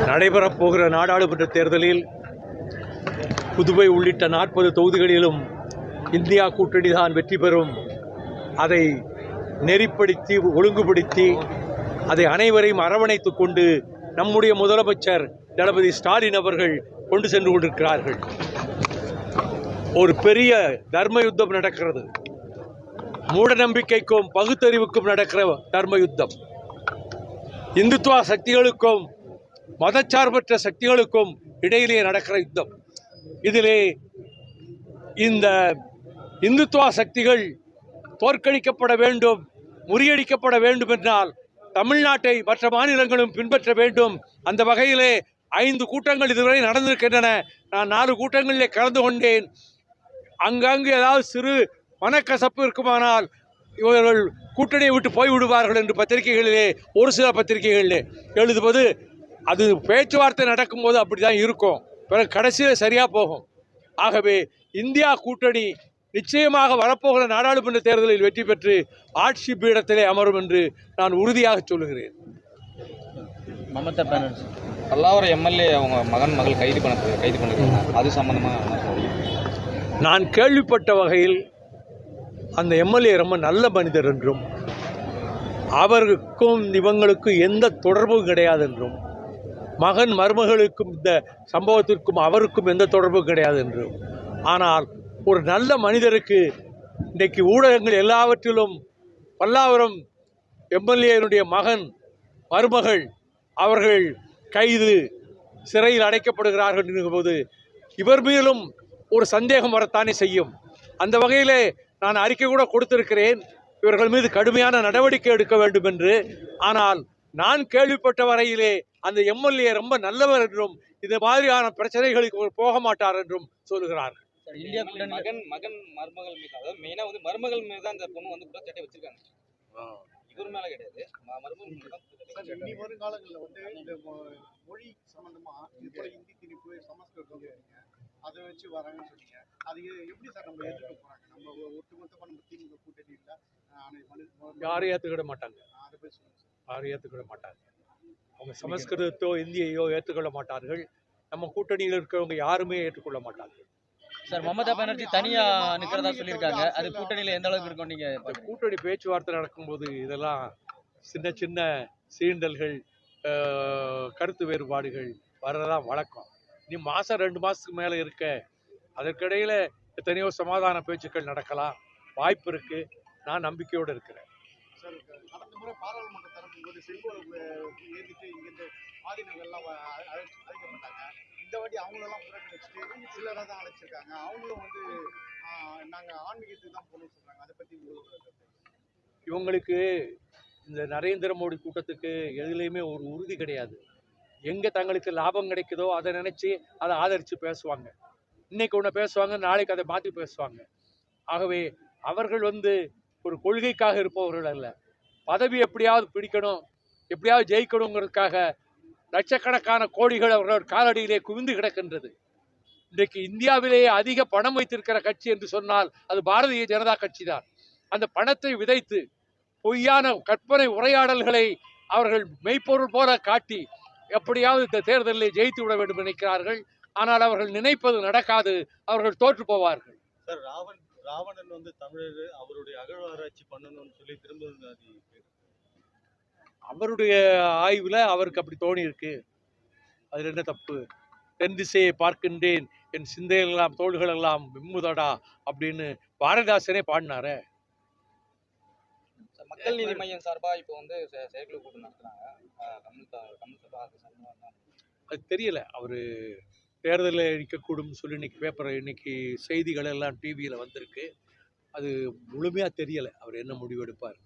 நடைபெறப் போகிற நாடாளுமன்ற தேர்தலில் புதுவை உள்ளிட்ட 40 தொகுதிகளிலும் இந்தியா கூட்டணி தான் வெற்றி பெறும். அதை நெறிப்படுத்தி ஒழுங்குபடுத்தி அதை அனைவரையும் அரவணைத்துக் கொண்டு நம்முடைய முதலமைச்சர் தளபதி ஸ்டாலின் அவர்கள் கொண்டு சென்று கொண்டிருக்கிறார்கள். ஒரு பெரிய தர்ம யுத்தம் நடக்கிறது. மூட நம்பிக்கைக்கும் பகுத்தறிவுக்கும் நடக்கிற தர்ம யுத்தம். இந்துத்துவ சக்திகளுக்கும் மதச்சார்பற்ற சக்திகளுக்கும் இடையிலே நடக்கிற யுத்தம். இதிலே இந்த இந்துத்துவ சக்திகள் தோற்கடிக்கப்பட வேண்டும், முறியடிக்கப்பட வேண்டும் என்றால் தமிழ்நாட்டை மற்ற மாநிலங்களும் பின்பற்ற வேண்டும். அந்த வகையிலே 5 கூட்டங்கள் இதுவரை நடந்திருக்கின்றன. நான் 4 கூட்டங்களிலே கலந்து கொண்டேன். அங்கங்கு ஏதாவது சிறு மனக்கசப்பு இருக்குமானால் இவர்கள் கூட்டணியை விட்டு போய்விடுவார்கள் என்று பத்திரிகைகளிலே ஒரு சில பத்திரிகைகளிலே எழுதுவது, அது பேச்சுவார்த்தை நடக்கும்போது அப்படி தான் இருக்கும், பிறகு கடைசியில் சரியாக போகும். ஆகவே இந்தியா கூட்டணி நிச்சயமாக வரப்போகிற நாடாளுமன்ற தேர்தலில் வெற்றி பெற்று ஆட்சி பீடத்திலே அமரும் என்று நான் உறுதியாக சொல்லுகிறேன். மமதா பானர்ஜி பல்லாவரம் எம்எல்ஏ அவங்க மகள் கைது பண்ணிருக்காங்க. அது சம்பந்தமாக நான் கேள்விப்பட்ட வகையில் அந்த எம்எல்ஏ ரொம்ப நல்ல மனிதர் என்றும் அவருக்கும் இவங்களுக்கும் எந்த தொடர்பும் கிடையாது என்றும், மகன் மருமகளுக்கும் இந்த சம்பவத்திற்கும் அவருக்கும் எந்த தொடர்பும் கிடையாது என்றும், ஆனால் ஒரு நல்ல மனிதருக்கு இன்றைக்கு ஊடகங்கள் எல்லாவற்றிலும் பல்லாவரம் எம்எல்ஏனுடைய மகன் மருமகள் அவர்கள் கைது சிறையில் அடைக்கப்படுகிறார்கள் என்கும்போது இவர் மீதும் ஒரு சந்தேகம் வரத்தானே செய்யும். அந்த வகையிலே நான் அறிக்கை கூட கொடுத்திருக்கிறேன், இவர்கள் மீது கடுமையான நடவடிக்கை எடுக்க வேண்டும் என்று. ஆனால் நான் கேள்விப்பட்ட வரையிலே அந்த எம்எல்ஏ ரொம்ப நல்லவர் என்றும் இந்த மாதிரியான பிரச்சனைகளுக்கு போக மாட்டார் என்றும் சொல்லுகிறார்கள். இந்தியா மகன் மருமகள் மீது, அதாவது மெயினா மருமகள் மீது தான் இந்த பொண்ணு குற்றச்சாட்டை வச்சிருக்காங்க. இவர் மேல கிடையாது, இனி வருங்காலங்களில் இந்த மொழி சம்பந்தமா இது போல ஹிந்தி திணிப்பு சமஸ்கிருதம் அதை வச்சு வராங்கன்னு சொன்னீங்க. அது எப்படி சார் நம்ம ஏற்றுக்க போறாங்க? நம்ம ஒட்டுமொத்தமா நம்ம திமுக கூட்டணியில் யாரும் ஏற்றுக்கிட மாட்டாங்க. யாரும் ஏற்றுக்கிட மாட்டாங்க. அவங்க சமஸ்கிருதத்தோ இந்தியையோ ஏற்றுக்கொள்ள மாட்டார்கள். நம்ம கூட்டணியில் இருக்கிறவங்க யாருமே ஏற்றுக்கொள்ள மாட்டார்கள். சார், மமதா பானர்ஜி தனியா நிற்கிறதா சொல்லியிருக்காங்க. அது கூட்டணியில் எந்த அளவுக்கு இருக்கும்? நீங்க கூட்டணி பேச்சுவார்த்தை நடக்கும்போது இதெல்லாம் சின்ன சின்ன சீண்டல்கள், கருத்து வேறுபாடுகள் வர்றதான் வழக்கம். நீ மாதம் 2 மாதத்துக்கு மேலே இருக்க, அதற்கிடையில் எத்தனையோ சமாதான பேச்சுக்கள் நடக்கலாம், வாய்ப்பு இருக்கு. நான் நம்பிக்கையோடு இருக்கிறேன். சார், கடந்த முறை பாராளுமன்ற தரப்பு போது செங்கோலை ஏற்றிட்டு இங்கிருந்து ஆதினங்கள்லாம் அழைக்கப்பட்டாங்க. இந்த வாட்டி அவங்களெல்லாம் புறக்கணிச்சுட்டு சிலரை தான் அழைச்சிருக்காங்க. அவங்களும் நாங்கள் ஆன்மீகத்துக்கு தான் போகணும்னு சொல்கிறாங்க. அதை பற்றி இவங்களுக்கு இந்த நரேந்திர மோடி கூட்டத்துக்கு எதுலேயுமே ஒரு உறுதி கிடையாது. எங்கே தங்களுக்கு லாபம் கிடைக்குதோ அதை நினச்சி அதை ஆதரித்து பேசுவாங்க. இன்னைக்கு ஒன்று பேசுவாங்க, நாளைக்கு அதை மாற்றி பேசுவாங்க. ஆகவே அவர்கள் ஒரு கொள்கைக்காக இருப்பவர்கள் அல்ல. பதவி எப்படியாவது பிடிக்கணும், எப்படியாவது ஜெயிக்கணுங்கிறதுக்காக லட்சக்கணக்கான கோடிகள் அவர்கள் காலடியிலே குவிந்து கிடக்கின்றது. இன்றைக்கு இந்தியாவிலேயே அதிக பணம் வைத்திருக்கிற கட்சி என்று சொன்னால் அது பாரதிய ஜனதா கட்சி தான். அந்த பணத்தை விதைத்து பொய்யான கற்பனை உரையாடல்களை அவர்கள் மெய்ப்பொருள் போல காட்டி எப்படியாவது இந்த தேர்தலில் ஜெயித்து விட வேண்டும் நினைக்கிறார்கள். ஆனால் அவர்கள் நினைப்பது நடக்காது, அவர்கள் தோற்று போவார்கள். சார், ராவணன் தமிழர் அவருடைய அகழ்வாராய்ச்சி பண்ணணும்னு சொல்லி திரும்ப அவருடைய ஆய்வில் அவருக்கு அப்படி தோணி இருக்கு. அதில் என்ன தப்பு? தென் திசையை பார்க்கின்றேன், என் சிந்தைகள் எல்லாம் தோள்கள் எல்லாம் விம்முதடா அப்படின்னு பாரதிதாசனே பாடினார. மக்கள் நீதி மையம் சார்பா இப்போ செயற்குழு கூட்டம் நடத்துறாங்க. அது தெரியல, அவரு தேர்தலில் நிற்கக்கூடும் சொல்லி இன்னைக்கு செய்திகள் எல்லாம் டிவியில் வந்திருக்கு. அது முழுமையாக தெரியலை அவர் என்ன முடிவெடுப்பார்.